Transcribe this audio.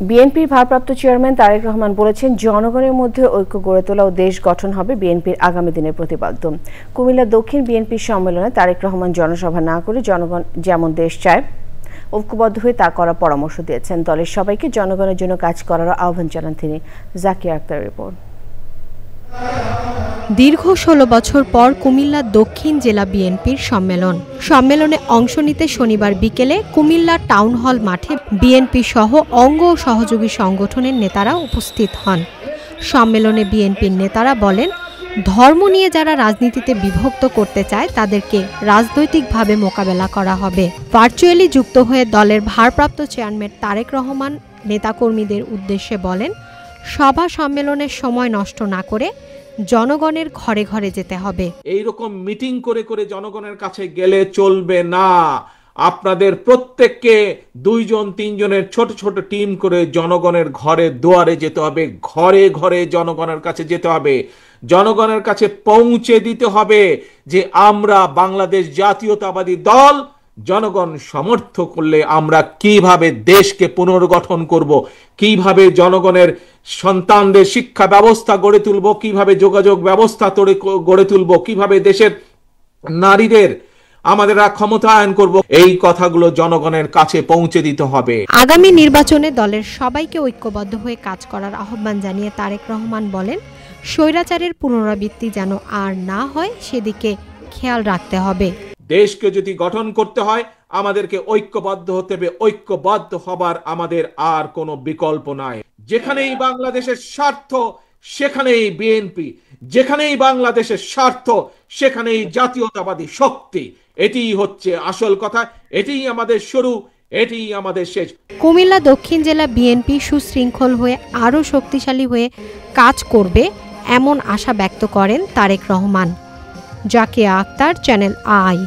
বিএনপির ভারপ্রাপ্ত চেয়ারম্যান তারেক রহমান বলেছেন, জনগণের মধ্যে ঐক্য গড়ে তোলা ও দেশ গঠন হবে বিএনপির আগামী দিনের প্রতিপাদ্য। কুমিল্লা দক্ষিণ বিএনপির সম্মেলনে তারেক রহমান জনসভা না করে জনগণ যেমন দেশ চায় ঐক্যবদ্ধ হয়ে তা করার পরামর্শ দিয়েছেন। দলের সবাইকে জনগণের জন্য কাজ করার আহ্বান জানান তিনি। জাকিয়া আক্তার রিপোর্ট। দীর্ঘ ১৬ বছর পর কুমিল্লা দক্ষিণ জেলা বিএনপির সম্মেলনে অংশ নিতে শনিবার বিকেলে কুমিল্লা টাউন হল মাঠে বিএনপি সহ অঙ্গ ও সহযোগী সংগঠনের নেতারা উপস্থিত হন। সম্মেলনে বিএনপির নেতারা বলেন, ধর্ম নিয়ে যারা রাজনীতিতে বিভক্ত করতে চায় তাদেরকে রাজনৈতিকভাবে মোকাবেলা করা হবে। ভার্চুয়ালি যুক্ত হয়ে দলের ভারপ্রাপ্ত চেয়ারম্যান তারেক রহমান নেতাকর্মীদের উদ্দেশ্যে বলেন, সভা সম্মেলনের সময় নষ্ট না করে জনগণের ঘরে ঘরে যেতে হবে। এইরকম মিটিং করে করে জনগণের কাছে গেলে চলবে না। আপনাদের প্রত্যেককে 2 জন 3 জনের ছোট ছোট টিম করে জনগণের ঘরে দুয়ারে যেতে হবে, ঘরে ঘরে জনগণের কাছে যেতে হবে, জনগণের কাছে পৌঁছে দিতে হবে যে আমরা বাংলাদেশ জাতীয়তাবাদী দল, জনগণ সমর্থ করলে আমরা কিভাবে দেশকে পুনর্গঠন করব, কিভাবে জনগণের সন্তানদের শিক্ষা ব্যবস্থা গড়ে তুলব, কিভাবে যোগাযোগ ব্যবস্থা গড়ে তুলব, কিভাবে দেশের নারীদের আমাদের ক্ষমতায়ন করব, এই কথাগুলো জনগণের কাছে পৌঁছে দিতে হবে। আগামী নির্বাচনে দলের সবাইকে ঐক্যবদ্ধ হয়ে কাজ করার আহ্বান জানিয়ে তারেক রহমান বলেন, স্বৈরাচারের পুনরাবৃত্তি যেন আর না হয় সেদিকে খেয়াল রাখতে হবে। দেশকে যদি গঠন করতে হয় আমাদেরকে ঐক্যবদ্ধ হতে হবে। ঐক্যবদ্ধ হবার আমাদের আর কোনো বিকল্প নাই। যেখানেই বাংলাদেশের স্বার্থ সেখানেই বিএনপি, যেখানেই বাংলাদেশের স্বার্থ সেখানেই জাতীয়তাবাদী শক্তি। এটিই হচ্ছে আসল কথা, এটিই আমাদের শুরু, এটিই আমাদের শেষ। কুমিল্লা দক্ষিণ জেলা বিএনপি সুশৃঙ্খল হয়ে আরও শক্তিশালী হয়ে কাজ করবে এমন আশা ব্যক্ত করেন তারেক রহমান। Zakia Akter, channel I.